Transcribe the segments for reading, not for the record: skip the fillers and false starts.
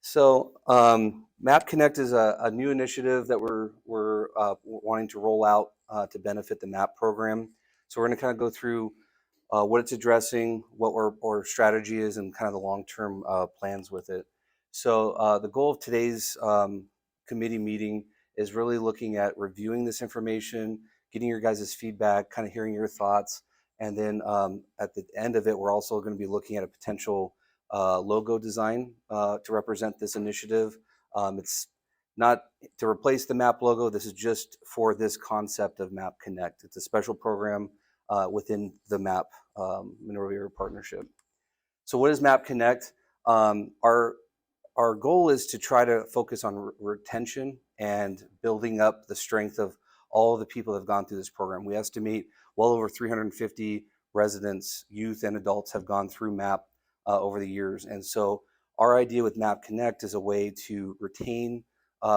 MAPconnect is a new initiative that we're wanting to roll out to benefit the MAP program. So we're going to kind of go through what it's addressing, what our strategy is, and kind of the long-term plans with it. The goal of today's committee meeting is really looking at reviewing this information, getting your guys' feedback, kind of hearing your thoughts, and then at the end of it, we're also going to be looking at a potential logo design to represent this initiative. It's not to replace the MAP logo. This is just for this concept of MAPconnect. It's a special program within the MAP Monrovia partnership. So what is MAPconnect? Our goal is to try to focus on retention and building up the strength of all of the people that have gone through this program. We estimate well over 350 residents, youth and adults have gone through MAP over the years. And so our idea with MAPconnect is a way to retain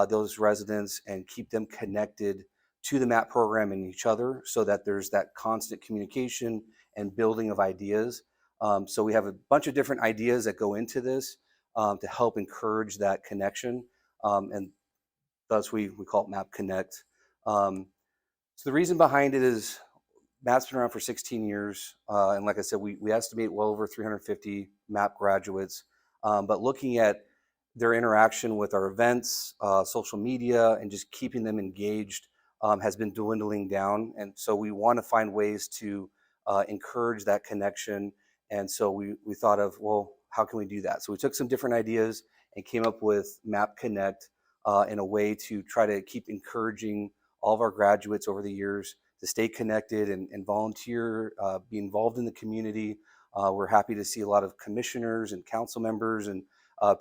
those residents and keep them connected to the MAP program and each other so that there's that constant communication and building of ideas. So we have a bunch of different ideas that go into this to help encourage that connection. And thus we call it MAPconnect. So the reason behind it is MAP's been around for 16 years. And like I said, we estimate well over 350 MAP graduates. But looking at their interaction with our events, social media, and just keeping them engaged has been dwindling down. And so we want to find ways to encourage that connection. And so we thought of, well, how can we do that? So we took some different ideas and came up with MAPconnect in a way to try to keep encouraging all of our graduates over the years to stay connected and volunteer, be involved in the community. We're happy to see a lot of commissioners and council members and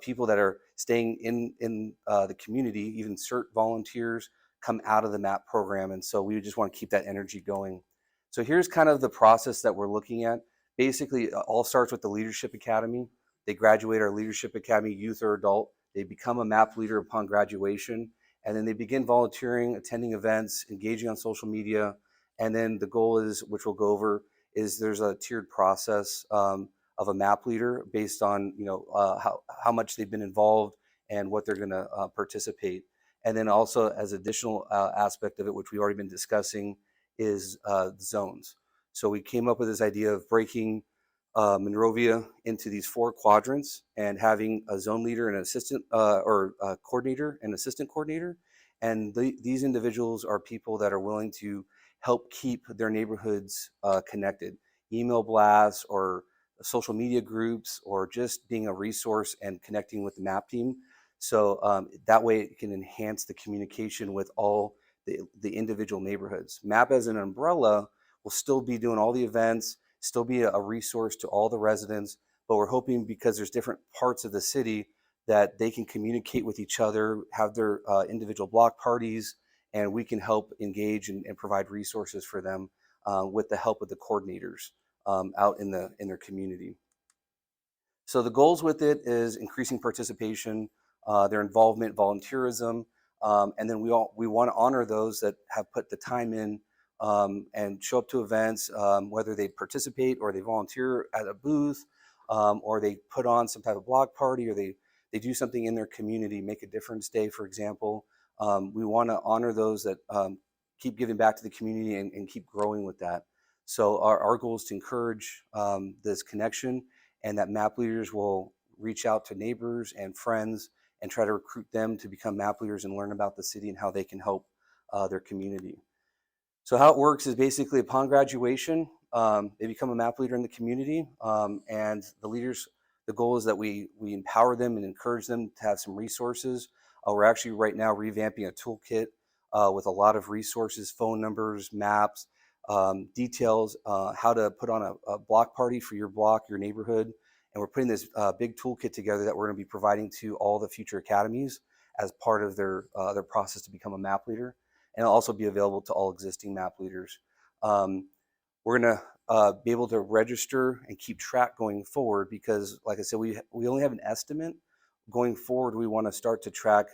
people that are staying in the community, even CERT volunteers, come out of the MAP program. And so we just want to keep that energy going. So here's kind of the process that we're looking at. Basically, it all starts with the Leadership Academy. They graduate our Leadership Academy, youth or adult. They become a MAP leader upon graduation. And then they begin volunteering, attending events, engaging on social media. And then the goal is, which we'll go over, is there's a tiered process of a MAP leader based on how much they've been involved and what they're going to participate. And then also as additional aspect of it, which we've already been discussing, is zones. So we came up with this idea of breaking Monrovia into these 4 quadrants and having a zone leader and an assistant or a coordinator and assistant coordinator. And these individuals are people that are willing to help keep their neighborhoods connected. Email blasts or social media groups or just being a resource and connecting with the MAP team. So that way it can enhance the communication with all the individual neighborhoods. MAP as an umbrella will still be doing all the events, still be a resource to all the residents, but we're hoping because there's different parts of the city that they can communicate with each other, have their individual block parties, and we can help engage and provide resources for them with the help of the coordinators out in their community. So the goals with it is increasing participation, their involvement, volunteerism, and then we want to honor those that have put the time in and show up to events, whether they participate or they volunteer at a booth, or they put on some type of block party, or they do something in their community, make a difference day, for example. We want to honor those that keep giving back to the community and keep growing with that. So our goal is to encourage this connection, and that MAP leaders will reach out to neighbors and friends and try to recruit them to become MAP leaders and learn about the city and how they can help their community. So how it works is basically upon graduation, they become a MAP leader in the community, and the goal is that we empower them and encourage them to have some resources. We're actually right now revamping a toolkit with a lot of resources, phone numbers, maps, details, how to put on a block party for your block, your neighborhood. And we're putting this big toolkit together that we're going to be providing to all the future academies as part of their process to become a MAP leader. And it'll also be available to all existing MAP leaders. We're going to be able to register and keep track going forward because, like I said, we only have an estimate. Going forward, we want to start to track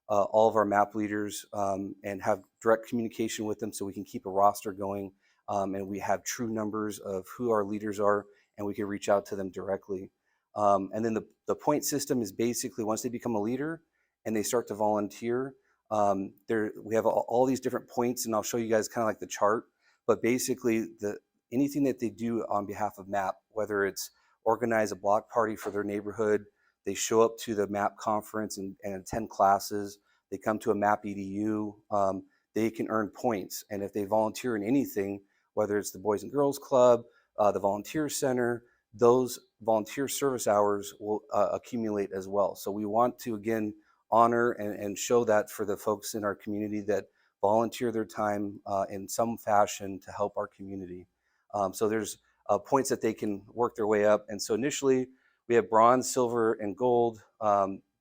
all of our MAP leaders and have direct communication with them so we can keep a roster going and we have true numbers of who our leaders are and we can reach out to them directly. And then the point system is basically once they become a leader and they start to volunteer, we have all these different points, and I'll show you guys kind of like the chart. But basically, anything that they do on behalf of MAP, whether it's organize a block party for their neighborhood, they show up to the MAP conference and attend classes, they come to a MAP EDU, they can earn points. And if they volunteer in anything, whether it's the Boys and Girls Club, the Volunteer Center, those volunteer service hours will accumulate as well. So we want to, again, honor and show that for the folks in our community that volunteer their time in some fashion to help our community. So there's points that they can work their way up. And so initially we have bronze, silver, and gold.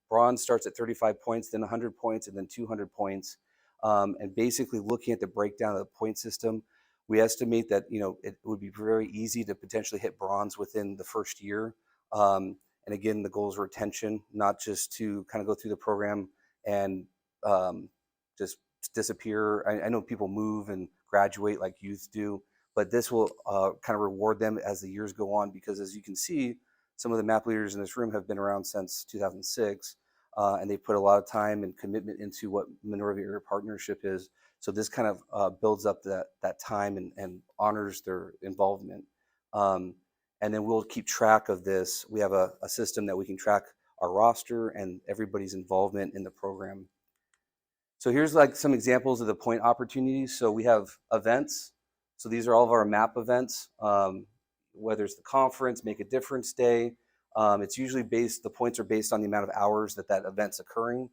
Bronze starts at 35 points, then 100 points, and then 200 points. And basically looking at the breakdown of the point system, we estimate that it would be very easy to potentially hit bronze within the first year. And again, the goal is retention, not just to kind of go through the program and just disappear. I know people move and graduate like youth do, but this will kind of reward them as the years go on, because as you can see, some of the MAP leaders in this room have been around since 2006, and they put a lot of time and commitment into what Monrovia Area Partnership is. So this kind of builds up that time and honors their involvement. And then we'll keep track of this. We have a system that we can track our roster and everybody's involvement in the program. So here's like some examples of the point opportunities. So we have events. So these are all of our MAP events, whether it's the conference, Make a Difference Day. It's usually the points are based on the amount of hours that event's occurring.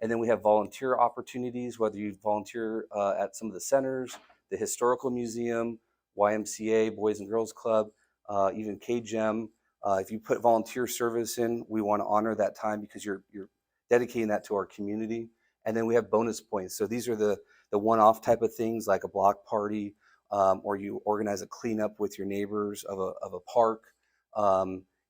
And then we have volunteer opportunities, whether you volunteer at some of the centers, the Historical Museum, YMCA, Boys and Girls Club, even KGEM. If you put volunteer service in, we want to honor that time because you're dedicating that to our community. And then we have bonus points. So these are the one-off type of things like a block party, or you organize a cleanup with your neighbors of a park.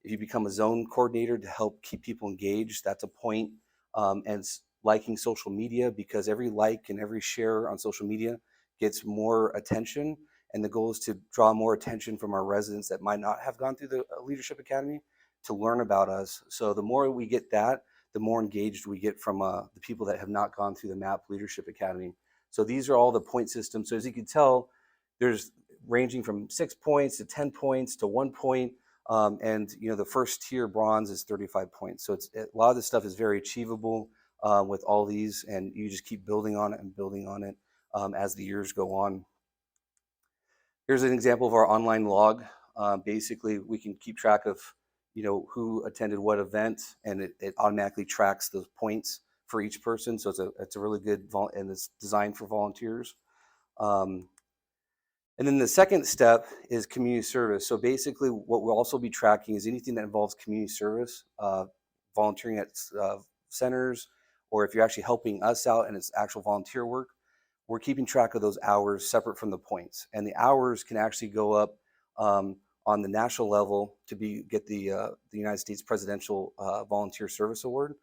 If you become a zone coordinator to help keep people engaged, that's a point. And liking social media, because every like and every share on social media gets more attention. And the goal is to draw more attention from our residents that might not have gone through the Leadership Academy to learn about us. So the more we get that, the more engaged we get from the people that have not gone through the MAP Leadership Academy. So these are all the point systems. So as you can tell, there's ranging from 6 points to 10 points to 1 point. And the first tier bronze is 35 points. So a lot of this stuff is very achievable with all these, and you just keep building on it and building on it as the years go on. Here's an example of our online log. Basically, we can keep track of who attended what event, and it automatically tracks those points for each person. So it's a really good, and it's designed for volunteers. And then the second step is community service. So basically what we'll also be tracking is anything that involves community service, volunteering at centers, or if you're actually helping us out and it's actual volunteer work, we're keeping track of those hours separate from the points. And the hours can actually go up on the national level to get the United States Presidential Volunteer Service Award.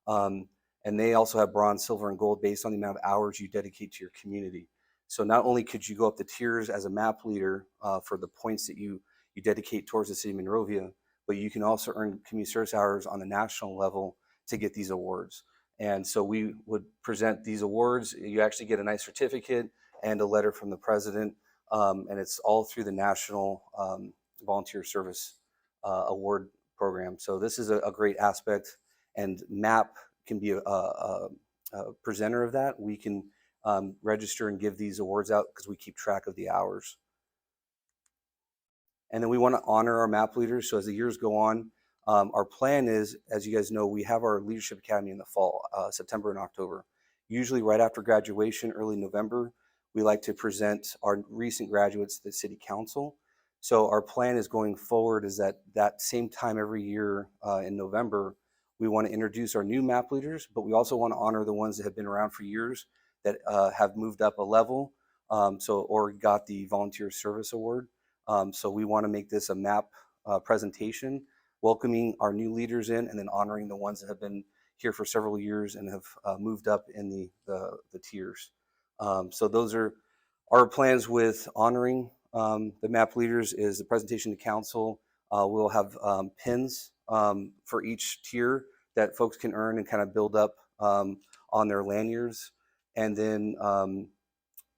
And they also have bronze, silver, and gold based on the amount of hours you dedicate to your community. So not only could you go up the tiers as a MAP leader for the points that you dedicate towards the city of Monrovia, but you can also earn community service hours on the national level to get these awards. And so we would present these awards. You actually get a nice certificate and a letter from the president, and it's all through the National Volunteer Service Award program. So this is a great aspect, and MAP can be a presenter of that. We can register and give these awards out because we keep track of the hours. And then we want to honor our MAP leaders. So as the years go on, our plan is, as you guys know, we have our Leadership Academy in the fall, September and October. Usually right after graduation, early November, we like to present our recent graduates to the City Council. So our plan is going forward is that same time every year in November, we want to introduce our new MAP leaders, but we also want to honor the ones that have been around for years that have moved up a level, or got the Volunteer Service Award. So we want to make this a MAP presentation, welcoming our new leaders in, and then honoring the ones that have been here for several years and have moved up in the tiers. So those are our plans with honoring the MAP leaders. Is the presentation to council. We'll have pins for each tier that folks can earn and kind of build up on their lanyards. And then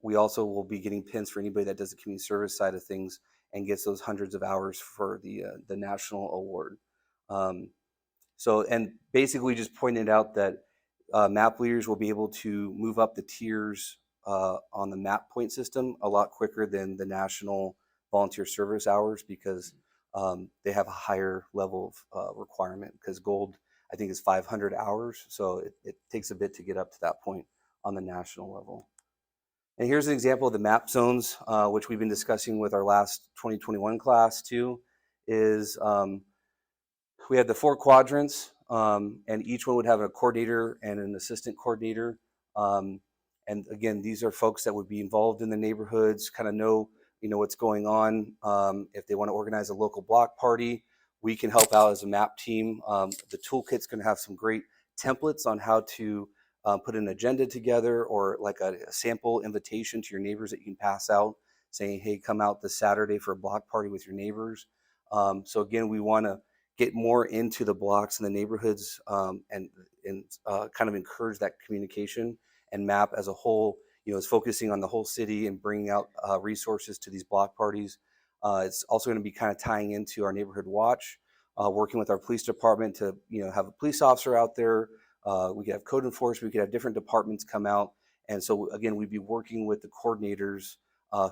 we also will be getting pins for anybody that does the community service side of things and gets those hundreds of hours for the national award. Um, and basically just pointed out that map leaders will be able to move up the tiers on the map point system a lot quicker than the national volunteer service hours, because they have a higher level of requirement, because gold, I think, is 500 hours. So it takes a bit to get up to that point on the national level. And here's an example of the map zones, which we've been discussing with our last 2021 class too, is we had the 4 quadrants, and each one would have a coordinator and an assistant coordinator. Um, and again, these are folks that would be involved in the neighborhoods, kind of know, what's going on. If they want to organize a local block party, we can help out as a map team. The toolkit's going to have some great templates on how to put an agenda together, or like a sample invitation to your neighbors that you can pass out, saying, hey, come out this Saturday for a block party with your neighbors. So again, we want to get more into the blocks and the neighborhoods, and kind of encourage that communication. And MAP as a whole, is focusing on the whole city and bringing out resources to these block parties. It's also going to be kind of tying into our neighborhood watch, working with our police department to have a police officer out there. We could have code enforcement. We could have different departments come out. And so again, we'd be working with the coordinators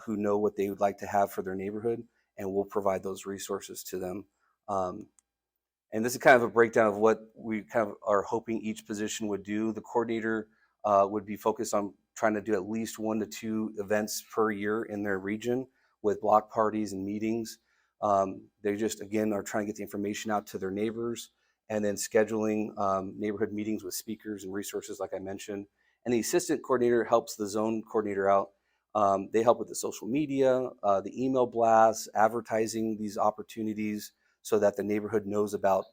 who know what they would like to have for their neighborhood, and we'll provide those resources to them. And this is kind of a breakdown of what we kind of are hoping each position would do. The coordinator would be focused on trying to do at least 1 to 2 events per year in their region with block parties and meetings. They just, again, are trying to get the information out to their neighbors, and then scheduling neighborhood meetings with speakers and resources, like I mentioned. And the assistant coordinator helps the zone coordinator out. They help with the social media, the email blasts, advertising these opportunities, so that the neighborhood knows about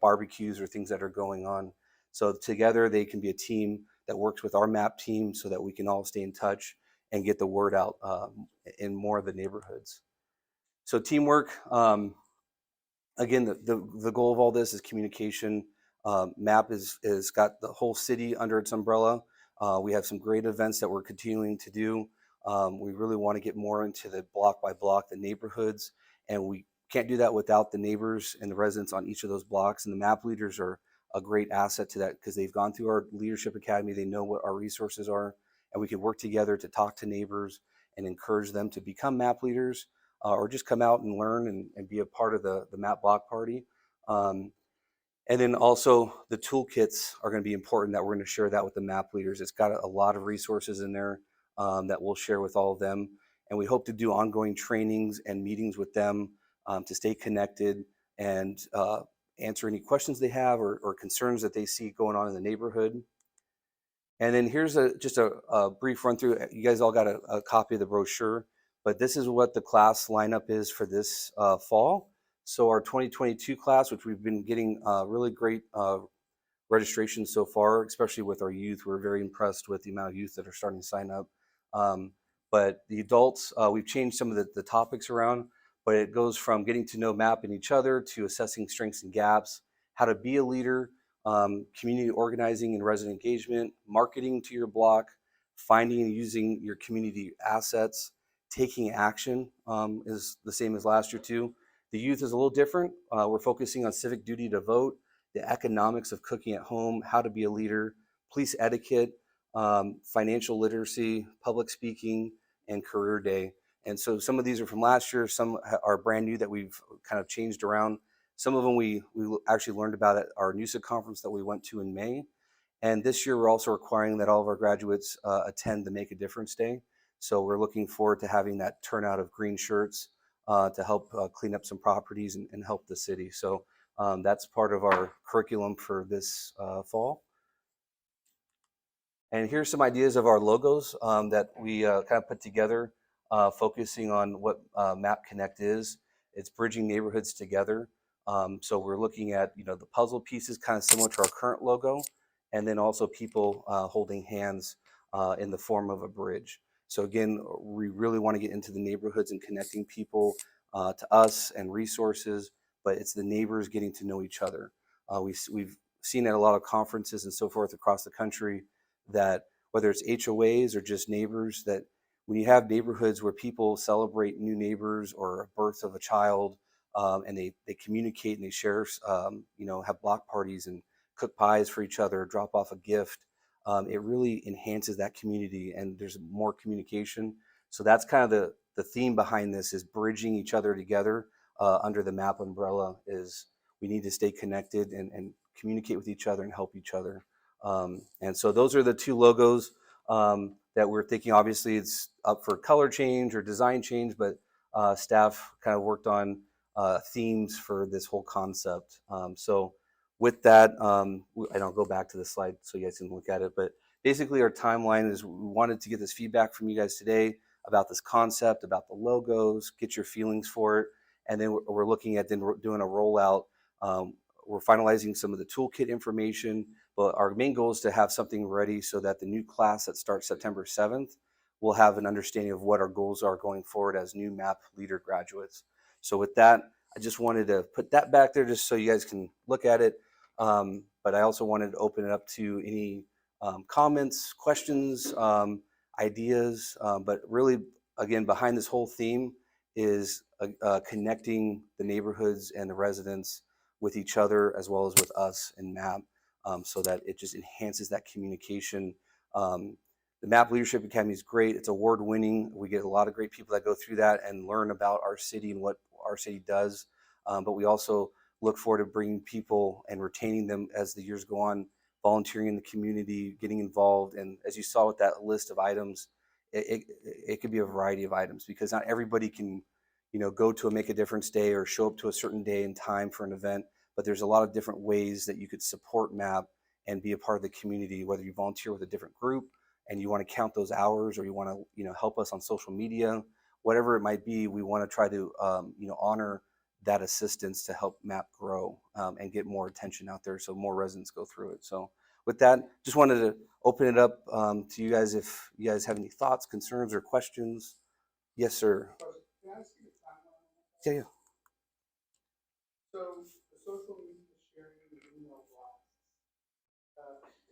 barbecues or things that are going on. So together they can be a team that works with our MAP team, so that we can all stay in touch and get the word out in more of the neighborhoods. So teamwork, again, the goal of all this is communication. MAP is got the whole city under its umbrella. We have some great events that we're continuing to do. We really want to get more into the block by block, the neighborhoods, and we can't do that without the neighbors and the residents on each of those blocks. And the MAP leaders are a great asset to that, because they've gone through our leadership academy. They know what our resources are, and we can work together to talk to neighbors and encourage them to become MAP leaders, or just come out and learn and be a part of the MAP block party. And then also the toolkits are going to be important, that we're going to share that with the MAP leaders. It's got a lot of resources in there that we'll share with all of them. And we hope to do ongoing trainings and meetings with them to stay connected and answer any questions they have, or concerns that they see going on in the neighborhood. And then here's just a brief run through. You guys all got a copy of the brochure, but this is what the class lineup is for this fall. So our 2022 class, which we've been getting really great registration so far, especially with our youth. We're very impressed with the amount of youth that are starting to sign up. But the adults, we've changed some of the topics around, but it goes from getting to know MAP and each other, to assessing strengths and gaps, how to be a leader, community organizing and resident engagement, marketing to your block, finding and using your community assets, taking action is the same as last year too. The youth is a little different. We're focusing on civic duty to vote, the economics of cooking at home, how to be a leader, police etiquette, financial literacy, public speaking, and career day. And so some of these are from last year. Some are brand new that we've kind of changed around. Some of them we actually learned about at our NUSA conference that we went to in May. And this year we're also requiring that all of our graduates attend the Make a Difference Day. So we're looking forward to having that turnout of green shirts to help clean up some properties and help the city. So that's part of our curriculum for this fall. And here's some ideas of our logos that we kind of put together, focusing on what MAPconnect is. It's bridging neighborhoods together. So we're looking at the puzzle pieces, kind of similar to our current logo, and then also people holding hands in the form of a bridge. So again, we really want to get into the neighborhoods and connecting people to us and resources, but it's the neighbors getting to know each other. We've seen at a lot of conferences and so forth across the country that whether it's HOAs or just neighbors, that when you have neighborhoods where people celebrate new neighbors or a birth of a child, and they communicate and they share, have block parties and cook pies for each other, drop off a gift. It really enhances that community and there's more communication. So that's kind of the theme behind this is bridging each other together under the MAP umbrella is we need to stay connected and communicate with each other and help each other. And so those are the two logos that we're thinking. Obviously, it's up for color change or design change, but staff kind of worked on themes for this whole concept. So with that, and I'll go back to the slide so you guys can look at it. But basically, our timeline is we wanted to get this feedback from you guys today about this concept, about the logos, get your feelings for it, and then we're looking at then doing a rollout. We're finalizing some of the toolkit information, but our main goal is to have something ready so that the new class that starts September 7th will have an understanding of what our goals are going forward as new MAP leader graduates. So with that, I just wanted to put that back there just so you guys can look at it. But I also wanted to open it up to any comments, questions, ideas. But really, again, behind this whole theme is connecting the neighborhoods and the residents with each other as well as with us and MAP, so that it just enhances that communication. The MAP Leadership Academy is great. It's award winning. We get a lot of great people that go through that and learn about our city and what our city does. But we also look forward to bringing people and retaining them as the years go on, volunteering in the community, getting involved. And as you saw with that list of items, it could be a variety of items because not everybody can, go to a Make a Difference Day or show up to a certain day and time for an event. But there's a lot of different ways that you could support MAP and be a part of the community, whether you volunteer with a different group and you want to count those hours or you want to, help us on social media, whatever it might be, we want to try to, honor that assistance to help MAP grow and get more attention out there so more residents go through it. So with that, just wanted to open it up to you guys if you guys have any thoughts, concerns, or questions. Yes, sir. Yeah, yeah. So the social media sharing the email blasts,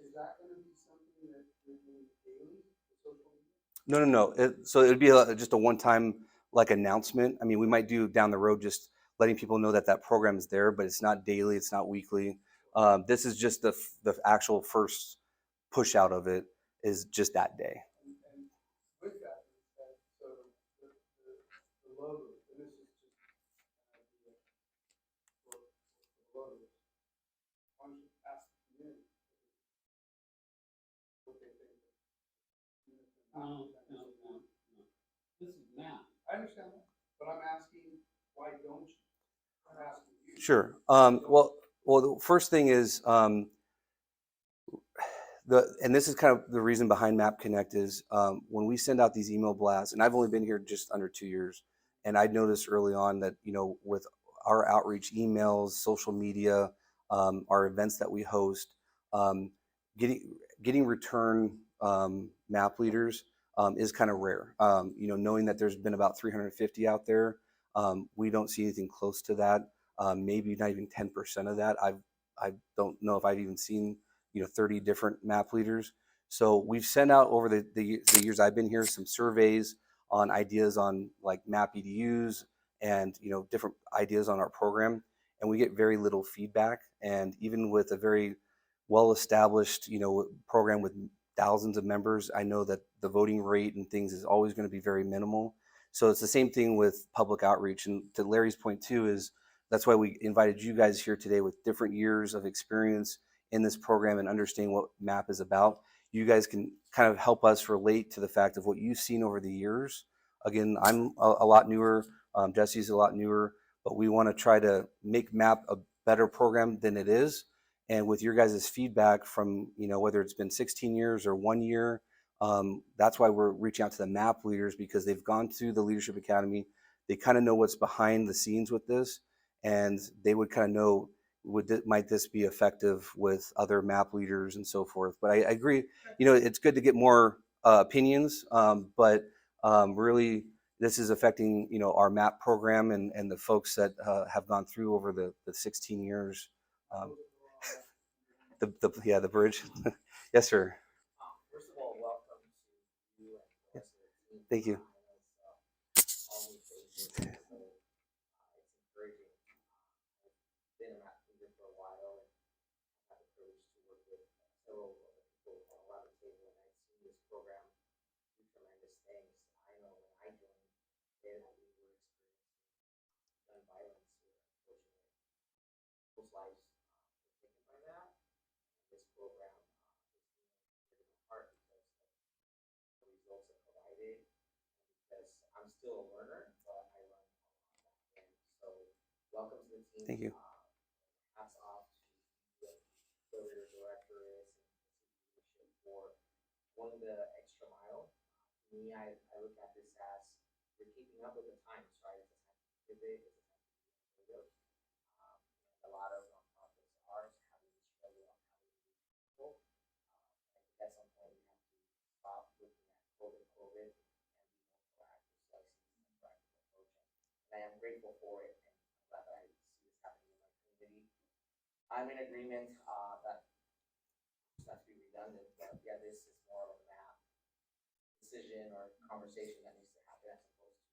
is that going to be something that you're doing daily, the social media? No, no, no. So it'd be just a one-time like announcement. I mean, we might do down the road just letting people know that that program is there, but it's not daily, it's not weekly. This is just the actual first push out of it is just that day. And with that, so the logos, and this is just an idea for the logos. Why don't you ask the community what they think? No, no, no, no. This is math. I understand that, but I'm asking, why don't you? I'm asking you. Sure. Well, the first thing is and this is kind of the reason behind MAPconnect is when we send out these email blasts, and I've only been here just under 2 years, and I noticed early on that with our outreach, emails, social media, our events that we host, um, getting return MAP leaders is kind of rare. Knowing that there's been about 350 out there, we don't see anything close to that. Maybe not even 10% of that. I don't know if I've even seen 30 different MAP leaders. So we've sent out over the years I've been here some surveys on ideas on like MAP EDUs and different ideas on our program, and we get very little feedback. And even with a very well established program with thousands of members, I know that the voting rate and things is always going to be very minimal. So it's the same thing with public outreach. And to Larry's point too is that's why we invited you guys here today with different years of experience in this program and understanding what MAP is about. You guys can kind of help us relate to the fact of what you've seen over the years. Again, I'm a lot newer. Jesse's a lot newer, but we want to try to make MAP a better program than it is. And with your guys' feedback from, whether it's been 16 years or 1 year, that's why we're reaching out to the MAP leaders because they've gone through the Leadership Academy. They kind of know what's behind the scenes with this, and they would kind of know might this be effective with other MAP leaders and so forth. But I agree, it's good to get more opinions, but really this is affecting, our MAP program and the folks that have gone through over the 16 years. Um, the bridge. Yes, sir. First of all, welcome to you and the rest of the team. Thank you. All new faces, so it's encouraging. I've been a math leader for a while and had the privilege to work with several other people around the table, and I've seen this program do tremendous things. I know when I joined, we were experiencing gun violence here, unfortunately. People's lives were taken by that, and this program is near my heart because of the results it provided, because I'm still a learner, but I learn a lot back then. So welcome to the team. Thank you. Hats off to whoever your director is and the leadership for going the extra mile. To me, I look at this as you're keeping up with the times, right? It's a time to pivot, it's a time to be innovative. And a lot of nonprofits are having this struggle on how to reach people. I think at some point we have to stop looking at COVID and be more proactive. So I see this as a proactive approach, and I am grateful for it, and I'm glad that I see this happening in my community. I'm in agreement that it's not to be redundant, but yeah, this is more of a map decision or conversation that needs to happen as opposed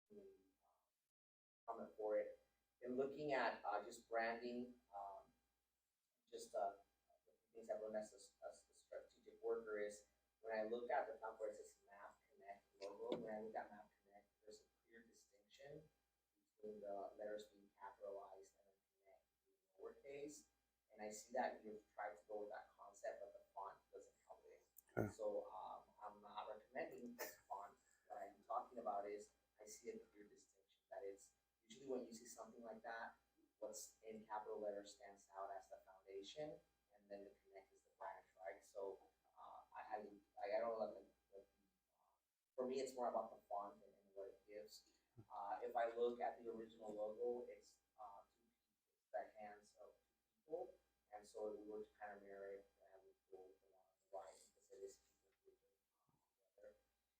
to comment for it. And looking at just branding, just the things I've learned as the strategic worker is when I look at the top where it says MAPconnect logo, when I look at MAPconnect, there's a clear distinction between the letters being capitalized and then connect being lowercase. And I see that you've tried to go with that concept, but the font doesn't help it. Okay. So I'm not recommending this font. What I'm talking about is I see a clear distinction that it's usually when you see something like that, what's in capital letters stands out as the foundation, and then the connect is the branch, right? So I don't know, for me, it's more about the font and what it gives. If I look at the original logo, it's it's the hands of two people, and so if we were to kind of mirror it, we would go with the one on the right because it is people grouping together.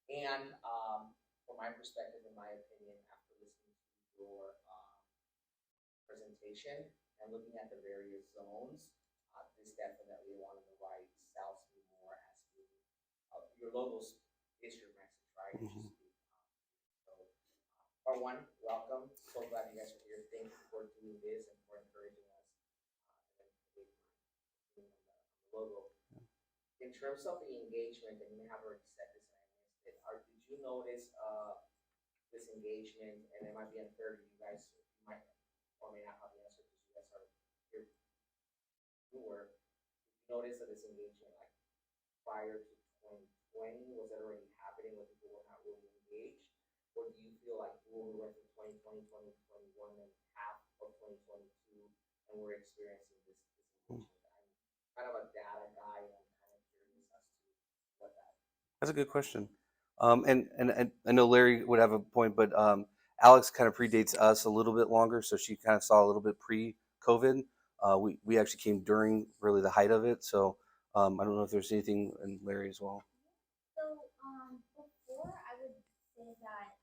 And from my perspective, in my opinion, after listening to your presentation and looking at the various zones, this definitely one on the right sells me more as being your logos is your message, right? It's Mhm. just so, part one, welcome. So glad you guys are here. Thank you for doing this and for encouraging us. And then on the logo. In terms of the engagement, and you may have already said this and I missed it. Did you notice this engagement? And it might be unfair to you guys. You might or may not have the answer because you guys are here newer. Did you notice that this engagement, like prior to 2020, was it already happening when people were not really engaged? Or do you feel like when we went through 2020, 2021, and half of 2022, and we're experiencing this engagement? I'm kind of a data guy, and I'm kind of curious as to what that. That's a good question. And I know Larry would have a point, but Alex kind of predates us a little bit longer, so she kind of saw a little bit pre-COVID. We actually came during really the height of it, so I don't know if there's anything in Larry as well. So before I would say that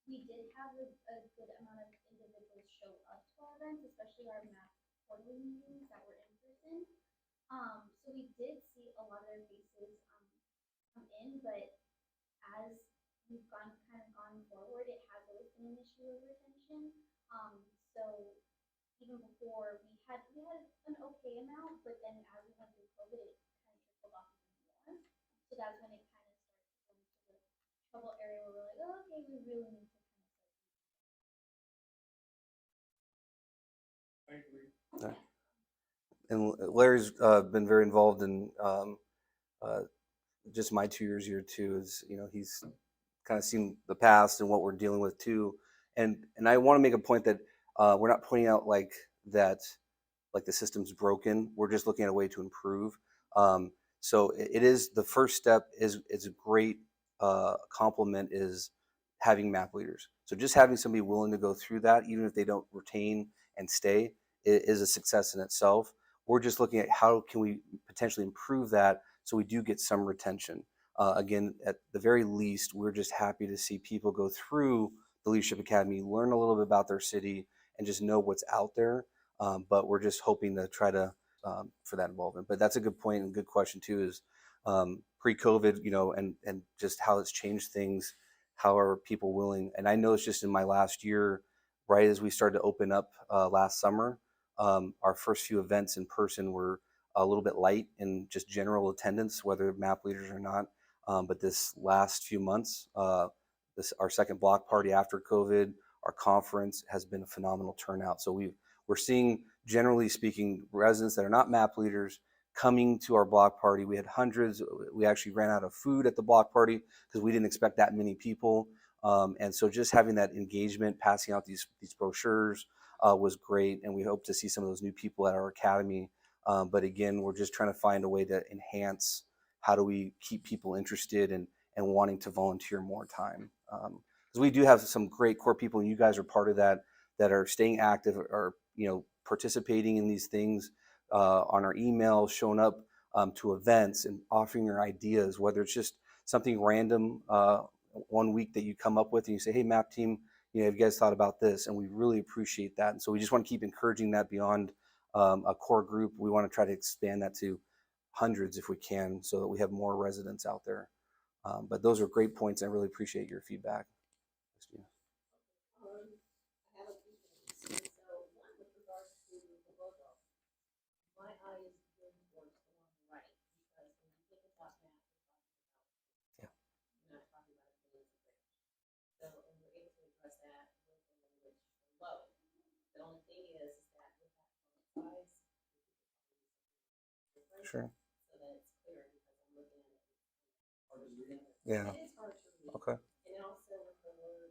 we did have a good amount of individuals show up to our events, especially our math quarterly meetings that were in person. So we did see a lot of their faces come in, but as we've gone forward, it has always been an issue of retention. So even before we had an okay amount, but then as we went through COVID, it kind of trickled off even more. So that's when it kind of started to go into the trouble area where we're like, oh, okay, we really need to kind of I agree. Yeah. And Larry's been very involved in uh, just my 2 years here too. Is he's kind of seen the past and what we're dealing with too. And I want to make a point that we're not pointing out like that, like the system's broken. We're just looking at a way to improve. So it is the first step. Is a great compliment is having map leaders. So just having somebody willing to go through that, even if they don't retain and stay, is a success in itself. We're just looking at how can we potentially improve that so we do get some retention. Again, at the very least, we're just happy to see people go through the Leadership Academy, learn a little bit about their city, and just know what's out there. But we're just hoping to try to for that involvement. But that's a good point and good question too. Is pre-COVID, and just how it's changed things. How are people willing? And I know it's just in my last year, right as we started to open up last summer, our first few events in person were a little bit light in just general attendance, whether MAP leaders or not. But this last few months, this our second block party after COVID, our conference has been a phenomenal turnout. So we're seeing, generally speaking, residents that are not MAP leaders coming to our block party. We had hundreds. We actually ran out of food at the block party because we didn't expect that many people. And so just having that engagement, passing out these brochures was great. And we hope to see some of those new people at our academy. But again, we're just trying to find a way to enhance how do we keep people interested and wanting to volunteer more time. Because we do have some great core people, and you guys are part of that are staying active, or participating in these things on our emails, showing up to events and offering your ideas, whether it's just something random one week that you come up with and you say, hey, MAP team, have you guys thought about this? And we really appreciate that. And so we just want to keep encouraging that beyond a core group. We want to try to expand that to hundreds if we can, so that we have more residents out there. But those are great points. I really appreciate your feedback. I have a few things. So one with regards to the logo, my eye is good towards the one on the right, because when you think about that, Yeah. you're not talking about a fancy branch. So, and we're able to address that with the language below. The only thing is that with that font size, we could probably do something different. Sure. So that it's clear, because I'm looking at it. Hard to read. Yeah. It is hard to read. Okay. And then also with the word,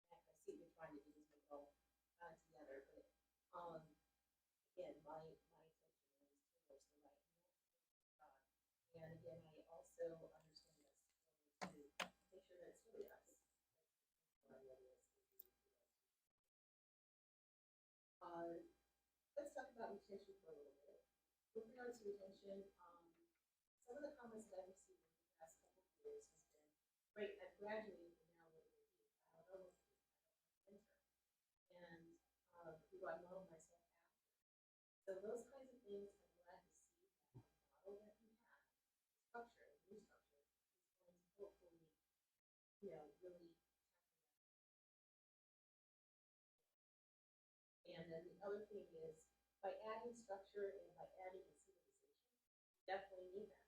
I see what you're trying to do is make it all together, but, again, my attention is towards the right. And again, I also understand this, to make sure that it's really us. Let's talk about retention for a little bit. With regards to retention, some of the comments that I've received in the past couple of years has been, great, I've graduated, and now what do I do? I don't know what to do. I don't have a mentor. And who do I model myself after? So those kinds of things, I'm glad to see that the model that you have, structure, new structure, is going to hopefully, really. And then the other thing is, by adding structure and by adding incentivization, you definitely need that.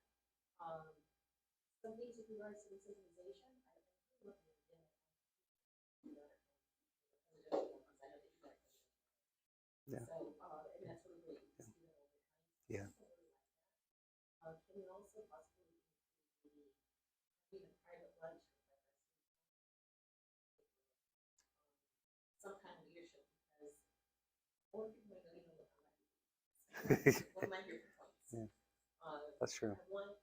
Some things with regards to incentivization, I agree with you again. Yeah. So, and that's really great to see that over time. Yeah. Can we also possibly include maybe having a private lunch with some kind of leadership, because more people are going to know what I'm like. One of my favorite points. Yeah. That's true. I want to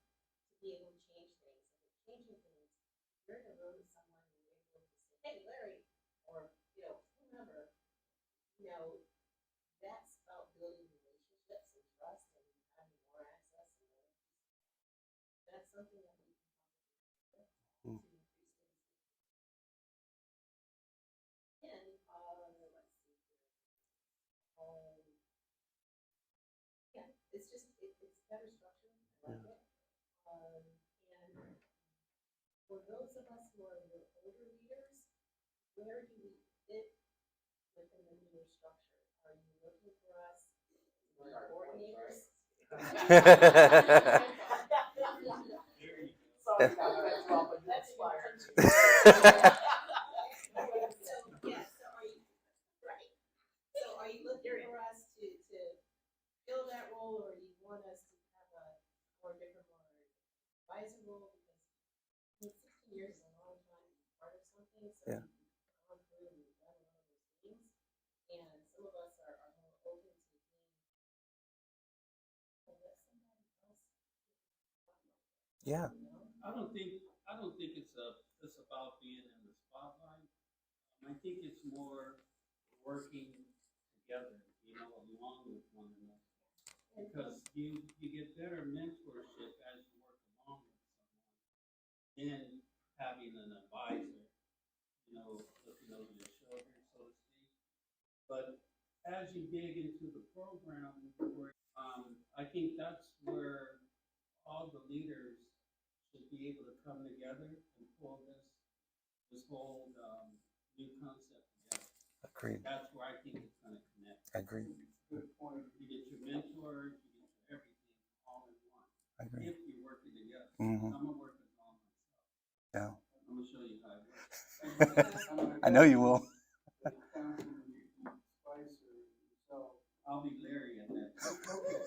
be able to change things. And with changing things, if you're in a room with someone and you're able to say, hey, Larry, or, whomever, that's about building relationships and trust and having more access and more. That's something that we can probably do to increase things. And, let's see here. Yeah, it's just, it's better structure. I like it. And for those of us who are the older leaders, where do we fit within the newer structure? Are you looking for us to be coordinators? Sorry, that's wrong, but that's fire. So, yeah, so are you, right? So are you looking for us to fill that role, or you want us to have a more different, more advisor role? Because 16 years is a long time to be part of something, so Yeah. we've gone through and we've done a lot of those things, and some of us are more open to being, let somebody else. Yeah. I don't think it's about being in the spotlight. I think it's more working together, along with one another. Because you get better mentorship as you work along with and having an advisor, looking over your shoulder, so to speak. But as you dig into the program, I think that's where all the leaders should be able to come together and pull this whole new concept together. Agreed. That's where I think it's going to connect. Agreed. Good point. You get your mentors, you get your everything all in one. Agreed. If you're working together. Mhm. I'm gonna work this all myself. Yeah. I'm gonna show you how it works. I know you will. Spice or yourself. I'll be Larry at that. Okay,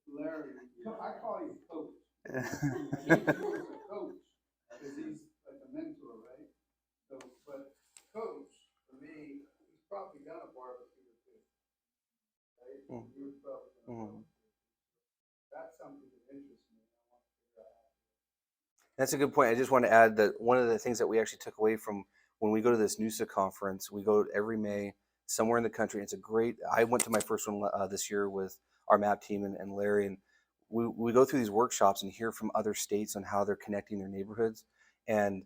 Larry, I call you coach. Yeah. I think you as a coach, because he's like a mentor, right? So, but coach, for me, he's probably got a barbecue or two, right? Mm. You're probably gonna Mhm. That's something that interests me. I want to figure out how. That's a good point. I just want to add that one of the things that we actually took away from when we go to this NUSA conference, we go every May somewhere in the country. It's a great, I went to my first one this year with our MAP team and Larry, and we go through these workshops and hear from other states on how they're connecting their neighborhoods. And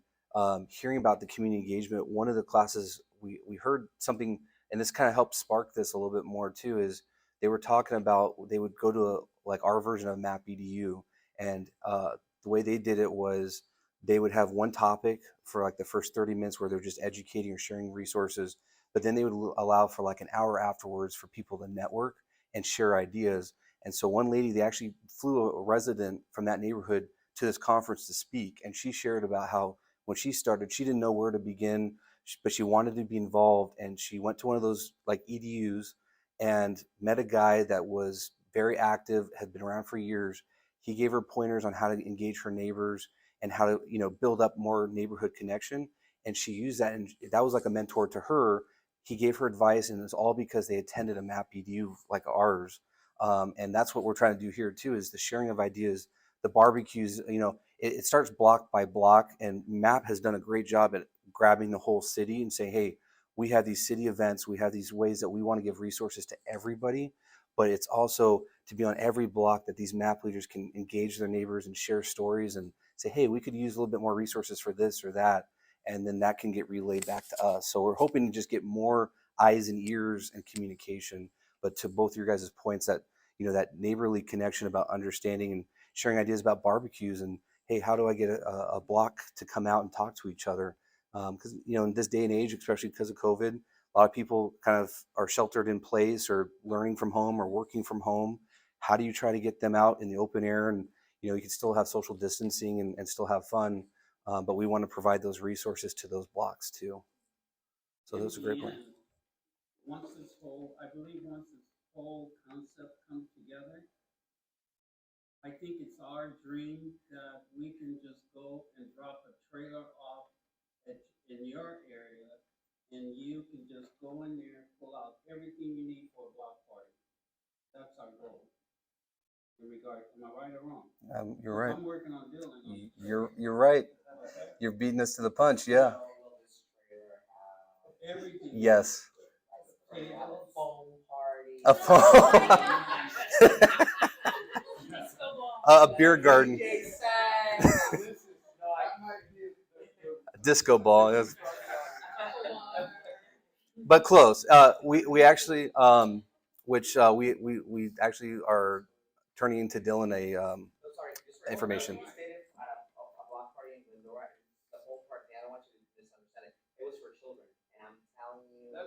hearing about the community engagement, one of the classes we heard something, and this kind of helped spark this a little bit more too, is they were talking about they would go to like our version of MAP EDU, and the way they did it was they would have one topic for like the first 30 minutes where they're just educating or sharing resources, but then they would allow for like an hour afterwards for people to network and share ideas. And so one lady, they actually flew a resident from that neighborhood to this conference to speak, and she shared about how when she started, she didn't know where to begin, but she wanted to be involved, and she went to one of those like EDUs and met a guy that was very active, had been around for years. He gave her pointers on how to engage her neighbors and how to, build up more neighborhood connection. And she used that, and that was like a mentor to her. He gave her advice, and it's all because they attended a MAP EDU like ours. And that's what we're trying to do here too, is the sharing of ideas, the barbecues. It starts block by block, and MAP has done a great job at grabbing the whole city and saying, hey, we have these city events, we have these ways that we want to give resources to everybody, but it's also to be on every block that these MAP leaders can engage their neighbors and share stories and say, hey, we could use a little bit more resources for this or that, and then that can get relayed back to us. So we're hoping to just get more eyes and ears and communication. But to both your guys' points, that that neighborly connection about understanding and sharing ideas about barbecues, and hey, how do I get a block to come out and talk to each other? Because in this day and age, especially because of COVID, a lot of people kind of are sheltered in place or learning from home or working from home. How do you try to get them out in the open air, and you can still have social distancing and still have fun, but we want to provide those resources to those blocks too. So those are great points. I believe once this whole concept comes together, I think it's our dream that we can just go and drop a trailer off in your area, and you can just go in there, pull out everything you need for a block party. That's our goal. In regard, am I right or wrong? You're right. I'm working on building. You're right. You're beating us to the punch. Yeah. Everything. Yes. A phone party. A phone. A beer garden. A disco ball. Yes. But close. We actually, which we actually are turning into Dylan information. A block party in Glendora. The whole party. I don't want you to misunderstand it. It was for children, and I'm telling you, it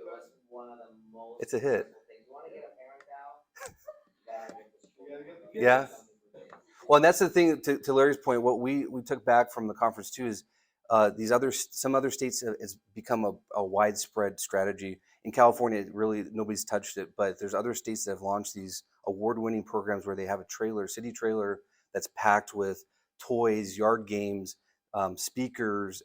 was one of the most. It's a hit. Things. You want to get a parent out? You gotta get this. Yeah. Well, and that's the thing. To Larry's point, what we took back from the conference too is some other states has become a widespread strategy. In California, really nobody's touched it, but there's other states that have launched these award-winning programs where they have a city trailer that's packed with toys, yard games, speakers,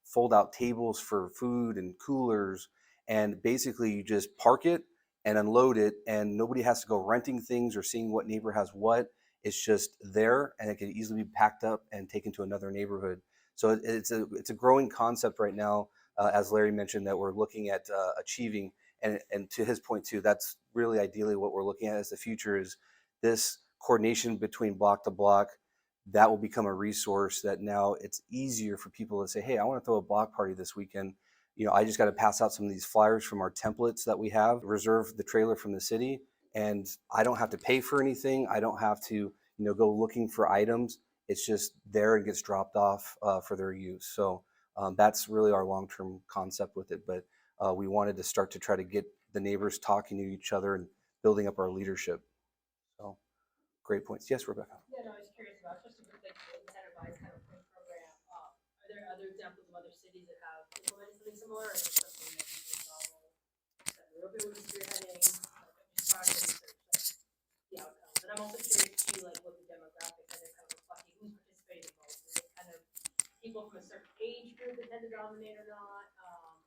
fold-out tables for food and coolers, and basically you just park it and unload it, and nobody has to go renting things or seeing what neighbor has what. It's just there, and it can easily be packed up and taken to another neighborhood. So it's a growing concept right now, as Larry mentioned, that we're looking at achieving. And to his point too, that's really ideally what we're looking at as the future is this coordination between block to block, that will become a resource that now it's easier for people to say, hey, I want to throw a block party this weekend. I just got to pass out some of these flyers from our templates that we have, reserve the trailer from the city, and I don't have to pay for anything. I don't have to, go looking for items. It's just there and gets dropped off for their use. So that's really our long-term concept with it. But we wanted to start to try to get the neighbors talking to each other and building up our leadership. So great points. Yes, Rebecca. Yeah, no, I was curious about, especially with like the incentivized kind of point program, are there other examples of other cities that have implemented something similar, or is it something that you think novel, that Europe was spearheading, like, I'm just trying to research like the outcomes, and I'm also curious to see like what the demographics are, they're kind of reflecting who's participating most, is it kind of people from a certain age group that tend to dominate or not,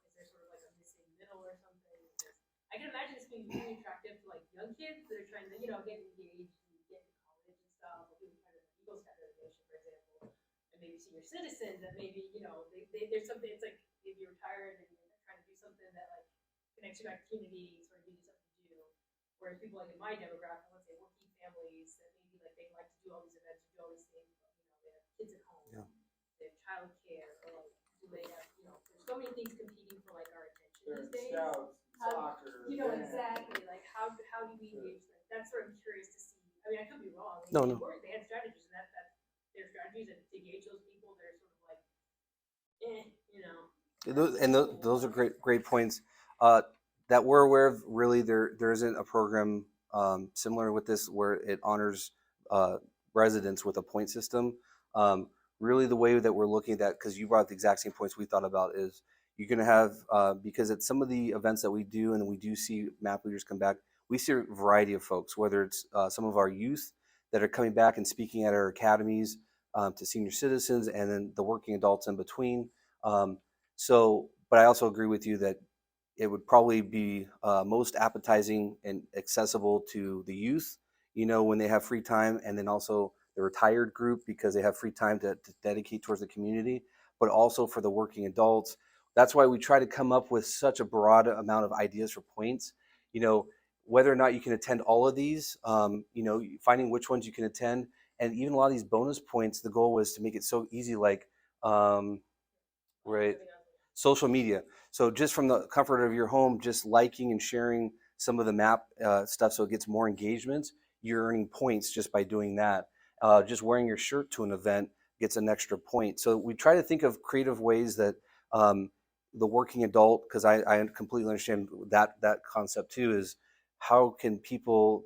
is there sort of like a missing middle or something? Because I can imagine this being really attractive to like young kids that are trying to, get engaged and get to college and stuff, or people trying to Eagle Scout reservation, for example, and maybe senior citizens that maybe, there's something, it's like if you're retired and you're trying to do something that like connects you back to community, sort of gives you something to do. Whereas people like in my demographic, let's say working families that maybe like they like to do all these events or do all these things, but they have kids at home. Yeah. They have childcare, or like do they have, there's so many things competing for like our attention There's these days. scouts, How, soccer. exactly, like how do we engage them? That's what I'm curious to see. I mean, I could be wrong. No, They no. were, they had strategies, and that their strategies and to engage those people, they're sort of like, Those are great points. Uh, that we're aware of. Really, there isn't a program similar with this where it honors uh, residents with a point system. Really, the way that we're looking at that, because you brought up the exact same points we thought about, is you're going to have because at some of the events that we do, and we do see map leaders come back, we see a variety of folks, whether it's some of our youth that are coming back and speaking at our academies, to senior citizens, and then the working adults in between. Um, but I also agree with you that it would probably be most appetizing and accessible to the youth, when they have free time, and then also the retired group because they have free time to dedicate towards the community, but also for the working adults. That's why we try to come up with such a broad amount of ideas for points. Whether or not you can attend all of these, finding which ones you can attend, and even a lot of these bonus points. The goal was to make it so easy, like right, social media. So just from the comfort of your home, just liking and sharing some of the map stuff, so it gets more engagements. You're earning points just by doing that. Just wearing your shirt to an event gets an extra point. So we try to think of creative ways that um, the working adult, because I completely understand that concept too, is how can people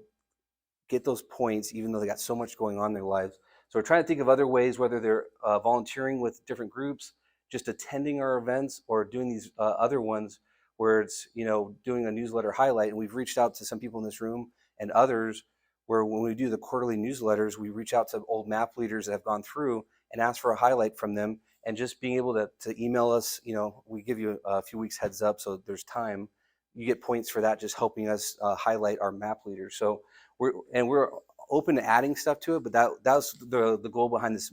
get those points even though they got so much going on in their lives. So we're trying to think of other ways, whether they're volunteering with different groups, just attending our events, or doing these other ones where it's doing a newsletter highlight. And we've reached out to some people in this room and others where when we do the quarterly newsletters, we reach out to old map leaders that have gone through and ask for a highlight from them. And just being able to email us, we give you a few weeks heads up so there's time. You get points for that, just helping us highlight our map leaders. So we're open to adding stuff to it, but that's the goal behind this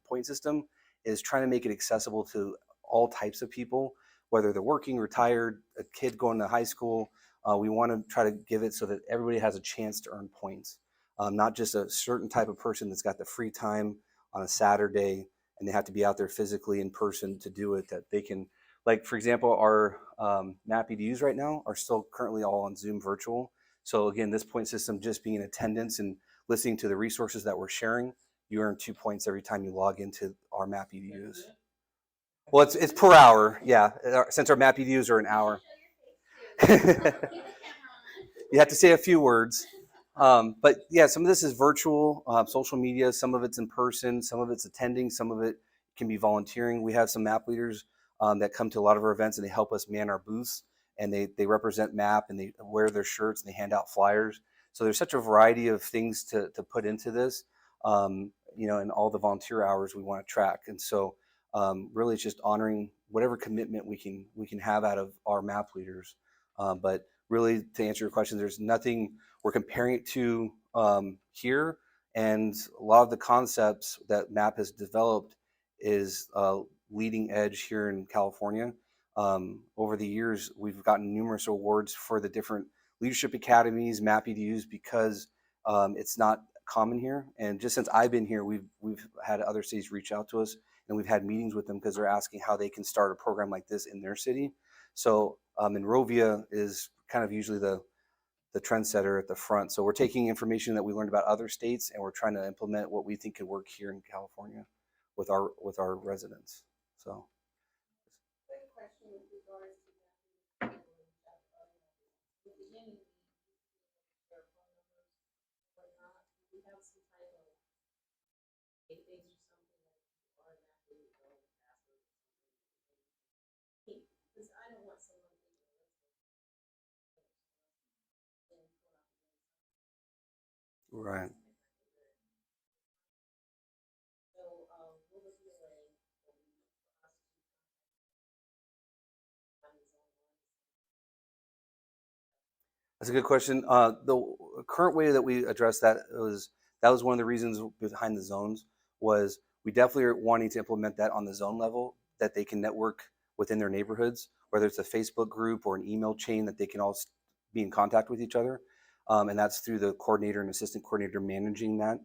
point system, is trying to make it accessible to all types of people, whether they're working, retired, a kid going to high school. We want to try to give it so that everybody has a chance to earn points, not just a certain type of person that's got the free time on a Saturday and they have to be out there physically in person to do it. That they can, like for example, our MAP EDUs right now are still currently all on Zoom virtual. So again, this point system, just being in attendance and listening to the resources that we're sharing, you earn 2 points every time you log into our MAP EDUs. Well, it's per hour, yeah. Since our MAP EDUs are an hour, you have to say a few words. But yeah, some of this is virtual, social media. Some of it's in person. Some of it's attending. Some of it can be volunteering. We have some MAP leaders that come to a lot of our events and they help us man our booths. And they represent MAP and they wear their shirts and they hand out flyers. So there's such a variety of things to put into this, and all the volunteer hours we want to track. And so really it's just honoring whatever commitment we can have out of our MAP leaders. But really, to answer your question, there's nothing we're comparing it to here. And a lot of the concepts that MAP has developed is leading edge here in California. Over the years, we've gotten numerous awards for the different leadership academies, MAP EDUs, because it's not common here. And just since I've been here, we've had other cities reach out to us, and we've had meetings with them because they're asking how they can start a program like this in their city. So Monrovia is kind of usually the trendsetter at the front. So we're taking information that we learned about other states, and we're trying to implement what we think could work here in California with our residents. So Quick question with regards to that. In the beginning, we share phone numbers, whatnot. We have some type of database or something that you automatically know the password or something. Because I don't want someone thinking, right. so, will there be a way for us to find his own one? That's a good question. The current way that we address that was one of the reasons behind the zones was we definitely are wanting to implement that on the zone level, that they can network within their neighborhoods, whether it's a Facebook group or an email chain that they can all be in contact with each other. And that's through the coordinator and assistant coordinator managing that.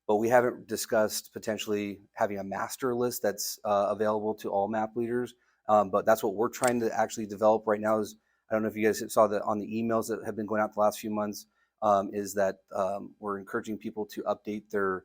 But we haven't discussed potentially having a master list that's available to all map leaders. But that's what we're trying to actually develop right now. Is I don't know if you guys saw that on the emails that have been going out the last few months. Is that we're encouraging people to update their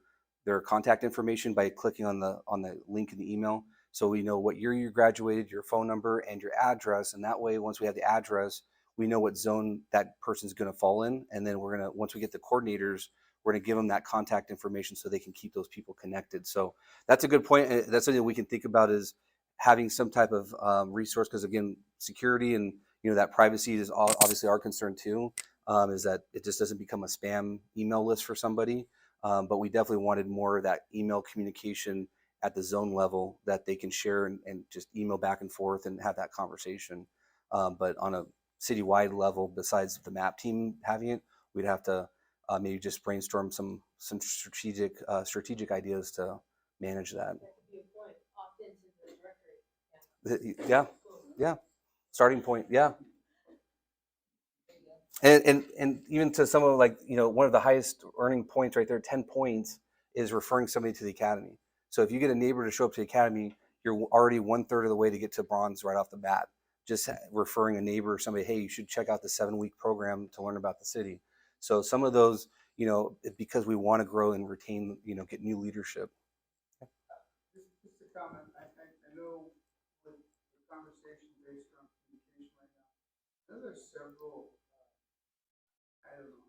contact information by clicking on the link in the email, so we know what year you graduated, your phone number, and your address. And that way, once we have the address, we know what zone that person's going to fall in, and then once we get the coordinators, we're going to give them that contact information so they can keep those people connected. So that's a good point. That's something we can think about, is having some type of resource, because again, security and that privacy is obviously our concern too. Is that it just doesn't become a spam email list for somebody. But we definitely wanted more of that email communication at the zone level that they can share and just email back and forth and have that conversation. But on a citywide level, besides the map team having it, we'd have to maybe just brainstorm some strategic ideas to manage that. That could be a point off into the directory. Yeah, yeah. Starting point, yeah. And even to some of, like, one of the highest earning points right there, 10 points, is referring somebody to the academy. So if you get a neighbor to show up to the academy, you're already 1/3 of the way to get to bronze right off the bat. Just referring a neighbor or somebody, hey, you should check out the 7-week program to learn about the city. So some of those, because we want to grow and retain, get new leadership. Just a comment, I know with the conversation based on communication right now, I know there's several, I don't know,